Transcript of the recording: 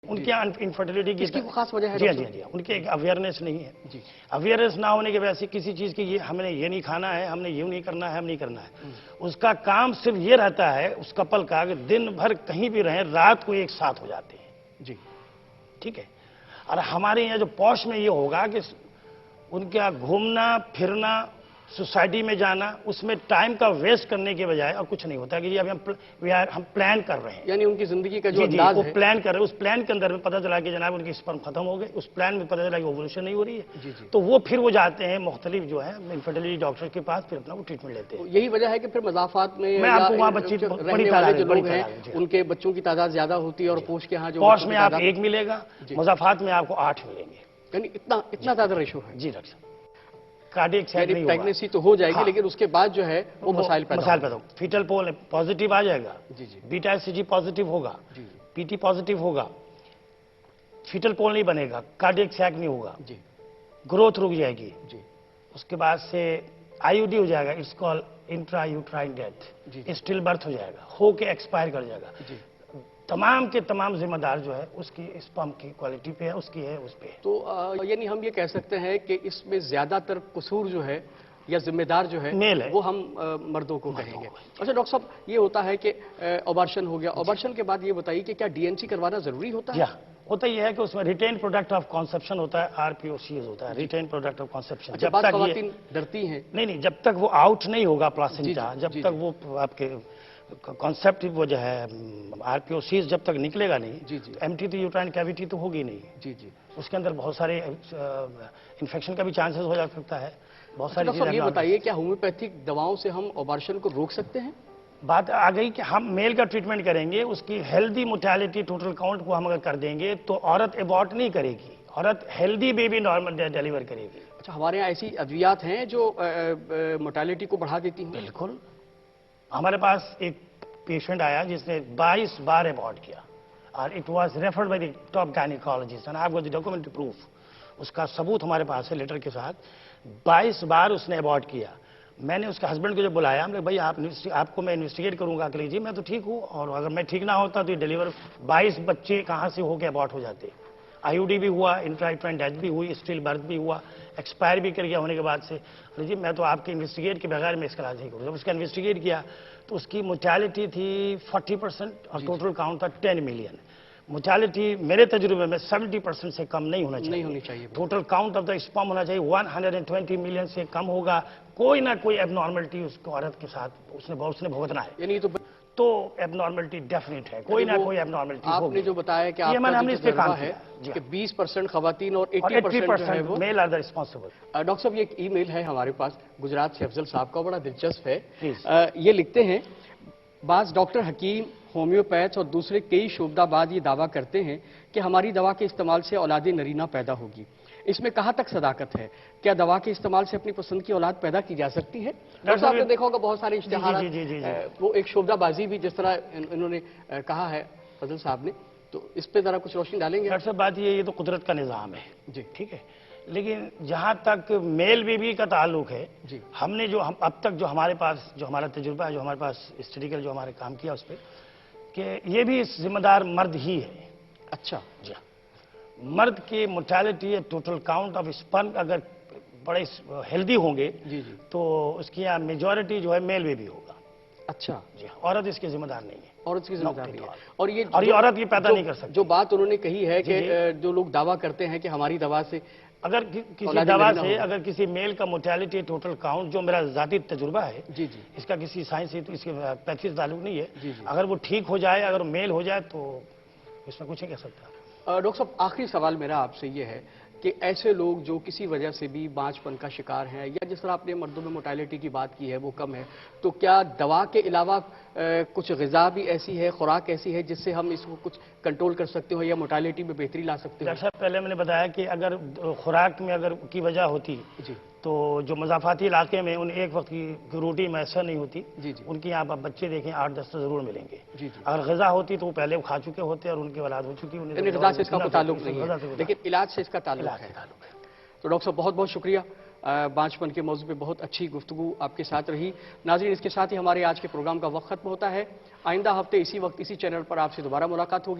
ان کے یہاں انفرٹیلٹی کی کوئی خاص وجہ ہے؟ جی جی ان کی ایک اویئرنیس نہیں ہے. اویئرنیس نہ ہونے کی وجہ سے کسی چیز کی یہ ہم نے یہ نہیں کھانا ہے، ہم نے یہ نہیں کرنا ہے، ہم نہیں کرنا ہے. اس کا کام صرف یہ رہتا ہے اس کپل کا کہ دن بھر کہیں بھی رہیں، رات کو ایک ساتھ ہو جاتے ہیں. جی ٹھیک ہے. اور ہمارے یہاں جو پوش میں یہ ہوگا کہ ان کا گھومنا پھرنا، سوسائٹی میں جانا، اس میں ٹائم کا ویسٹ کرنے کے بجائے اور کچھ نہیں ہوتا کہ جی ابھی ہم پلان کر رہے ہیں. یعنی ان کی زندگی کا جو جی انداز وہ ہے پلان کر رہے ہیں، اس پلان کے اندر میں پتہ چلا کہ جناب ان کی سپرم ختم ہو گئے، اس پلان میں پتہ چلا کہ اوولوشن نہیں ہو رہی ہے. تو وہ پھر وہ جاتے ہیں مختلف جو ہے انفرٹیلٹی ڈاکٹر کے پاس، پھر اپنا وہ ٹریٹمنٹ لیتے ہیں. یہی وجہ ہے کہ پھر مضافات میں میں آپ کو وہاں بچی بڑی تعداد جو لوگ ہیں ان کے بچوں کی تعداد زیادہ ہوتی ہے، اور پوش کے ہاں جو پوش میں آپ 1 ملے گا، مضافات میں آپ کو 8 ملیں گے. یعنی اتنا زیادہ ریشو ہے. جی ڈاکٹر صاحب. کارڈیک سیٹ نہیں ہوگا، پریگننسی تو ہو جائے گی لیکن اس کے بعد جو ہے وہ مسائل پیدا ہو. فیٹل پول پازیٹیو آ جائے گا، بیٹا ایس سی جی پازیٹیو ہوگا، پی ٹی پازیٹیو ہوگا، فیٹل پول نہیں بنے گا، کارڈیک سیک نہیں ہوگا، گروتھ رک جائے گی. اس کے بعد سے آئی یو ڈی ہو جائے گا، it's call intra uterine death. Still birth ہو جائے گا، ہو کے ایکسپائر کر جائے گا. تمام کے تمام ذمہ دار جو ہے اس کی اسپرم کی کوالٹی پہ ہے، اس کی ہے، اس پہ ہے. تو یعنی ہم یہ کہہ سکتے ہیں کہ اس میں زیادہ تر قصور جو ہے یا ذمہ دار جو ہے میل ہے، وہ ہم مردوں کو کہیں گے. اچھا ڈاکٹر صاحب، یہ ہوتا ہے کہ آبارشن ہو گیا، آبارشن کے بعد یہ بتائیے کہ کیا ڈی این سی کروانا ضروری ہوتا ہے؟ ہوتا یہ ہے کہ اس میں ریٹین پروڈکٹ آف کانسیپشن ہوتا ہے، آر پی او سی ایز ہوتا ہے، ریٹین پروڈکٹ آف کانسیپشن. جب تک خواتین ڈرتی ہیں، نہیں جب تک وہ آؤٹ نہیں ہوگا پلاسنٹا، جب تک وہ آپ کے کانسیپٹ وہ جو ہے آر پی او سیز جب تک نکلے گا نہیں، ایم ٹی تو یوٹرائن کیویٹی تو ہوگی نہیں. اس کے اندر بہت سارے انفیکشن کا بھی چانسز ہو جا سکتا ہے. بہت ساری چیزیں. یہ بتائیے کیا ہومیوپیتھک دواؤں سے ہم آبارشن کو روک سکتے ہیں؟ بات آ گئی کہ ہم میل کا ٹریٹمنٹ کریں گے، اس کی ہیلدی موٹیلٹی ٹوٹل کاؤنٹ کو ہم اگر کر دیں گے تو عورت ابارٹ نہیں کرے گی، عورت ہیلدی بیبی نارمل ڈیلیور کرے گی. اچھا، ہمارے یہاں ایسی ادویات ہیں جو موٹیلٹی کو بڑھا دیتی ہیں؟ بالکل. ہمارے پاس ایک پیشنٹ آیا جس نے 22 بار ابارٹ کیا، اور it was referred by the top gynaecologist and I have got the documentary proof. اس کا ثبوت ہمارے پاس ہے لیٹر کے ساتھ. 22 بار اس نے ابارٹ کیا. میں نے اس کے ہسبینڈ کو جب بلایا، ہم نے بھائی آپ کو میں انویسٹیگیٹ کروں گا کہ لیجیے میں تو ٹھیک ہوں، اور اگر میں ٹھیک نہ ہوتا تو یہ ڈیلیور 22 بچے کہاں سے ہو کے ابارٹ ہو جاتے. آئی یو ڈی بھی ہوا، انٹرا ڈیتھ بھی ہوئی، اسٹل برتھ بھی ہوا، ایکسپائر بھی کر گیا ہونے کے بعد سے. لیجیے میں تو آپ کے انویسٹیگیٹ کے بغیر میں اس کا علاج نہیں کروں. جب اس کا انویسٹیگیٹ کیا تو اس کی موٹیلٹی تھی 40% اور ٹوٹل کاؤنٹ تھا 10 ملین. موٹیلٹی میرے تجربے میں 70% سے کم نہیں ہونا چاہیے. Total count of the sperm ہونا چاہیے 120 ملین سے کم ہوگا. کوئی نہ کوئی ایب نارملٹی اس کو عورت کے ساتھ اس نے بھگتنا ہے. یعنی تو ایب نارملٹی ڈیفینیٹ ہے، کوئی نہ کوئی ایب نارملٹی ہوگی. آپ نے جو بتایا کہ آپ کا جو تجربہ ہے کہ 20% خواتین اور 80% میل آر دا ریسپانسبل. ڈاکٹر صاحب، یہ ایک ای میل ہے ہمارے پاس گجرات سے افضل صاحب کا، بڑا دلچسپ ہے. یہ لکھتے ہیں، بعض ڈاکٹر حکیم، ہومیوپیتھ اور دوسرے کئی شعبہ بعد یہ دعویٰ کرتے ہیں کہ ہماری دوا کے استعمال سے اولاد نرینہ پیدا ہوگی. اس میں کہاں تک صداقت ہے؟ کیا دوا کے استعمال سے اپنی پسند کی اولاد پیدا کی جا سکتی ہے؟ ڈاکٹر صاحب نے دیکھا ہوگا بہت سارے اشتہارات، وہ ایک شعبہ بازی بھی جس طرح انہوں نے کہا ہے فضل صاحب نے، تو اس پہ ذرا کچھ روشنی ڈالیں گے؟ ڈاکٹر صاحب بات یہ تو قدرت کا نظام ہے. جی ٹھیک ہے. لیکن جہاں تک میل بیبی کا تعلق ہے، ہم نے جو اب تک جو ہمارے پاس جو ہمارا تجربہ ہے، جو ہمارے پاس اسٹڈیکل جو ہمارے کام کیا اس پہ، کہ یہ بھی ذمہ دار مرد ہی ہے. اچھا. جی ہاں. مرد کی motility total count of sperm اگر بڑے ہیلدی ہوں گے تو اس کی یہاں میجورٹی جو ہے میل بیبی ہوگا. اچھا. جی ہاں. عورت اس کی ذمہ دار نہیں ہے. عورت کی ذمہ دار نہیں ہے. اور یہ عورت یہ پیدا نہیں کر سکتی. جو بات انہوں نے کہی ہے کہ جو لوگ دعویٰ کرتے ہیں کہ ہماری دوا سے اگر کسی دوا سے اگر کسی میل کا موٹیلٹی ٹوٹل کاؤنٹ، جو میرا ذاتی تجربہ ہے، اس کا کسی سائنسی تو اس کے پیتھی سے تعلق نہیں ہے، اگر وہ ٹھیک ہو جائے، اگر میل ہو جائے تو اس میں کچھ نہیں کہہ سکتا. ڈاکٹر صاحب، آخری سوال میرا آپ سے یہ ہے کہ ایسے لوگ جو کسی وجہ سے بھی بانجھ پن کا شکار ہیں، یا جس طرح آپ نے مردوں میں موٹیلٹی کی بات کی ہے وہ کم ہے، تو کیا دوا کے علاوہ کچھ غذا بھی ایسی ہے، خوراک ایسی ہے جس سے ہم اس کو کچھ کنٹرول کر سکتے ہو یا موٹیلٹی میں بہتری لا سکتے ہو؟ ڈاکٹر صاحب، پہلے میں نے بتایا کہ اگر خوراک میں اگر کی وجہ ہوتی تو جو مضافاتی علاقے میں ان ایک وقت کی روٹی میسر نہیں ہوتی، ان کی یہاں بچے دیکھیں 8-10 تو ضرور ملیں گے. اگر غذا ہوتی تو وہ پہلے کھا چکے ہوتے اور ان کی اولاد ہو چکی. غذا سے اس کا کوئی تعلق نہیں ہے لیکن علاج سے اس کا تعلق ہے. تو ڈاکٹر صاحب، بہت بہت شکریہ. بانجھ پن کے موضوع پہ بہت اچھی گفتگو آپ کے ساتھ رہی. ناظرین، اس کے ساتھ ہی ہمارے آج کے پروگرام کا وقت ختم ہوتا ہے. آئندہ ہفتے اسی وقت اسی چینل پر آپ سے دوبارہ ملاقات ہوگی.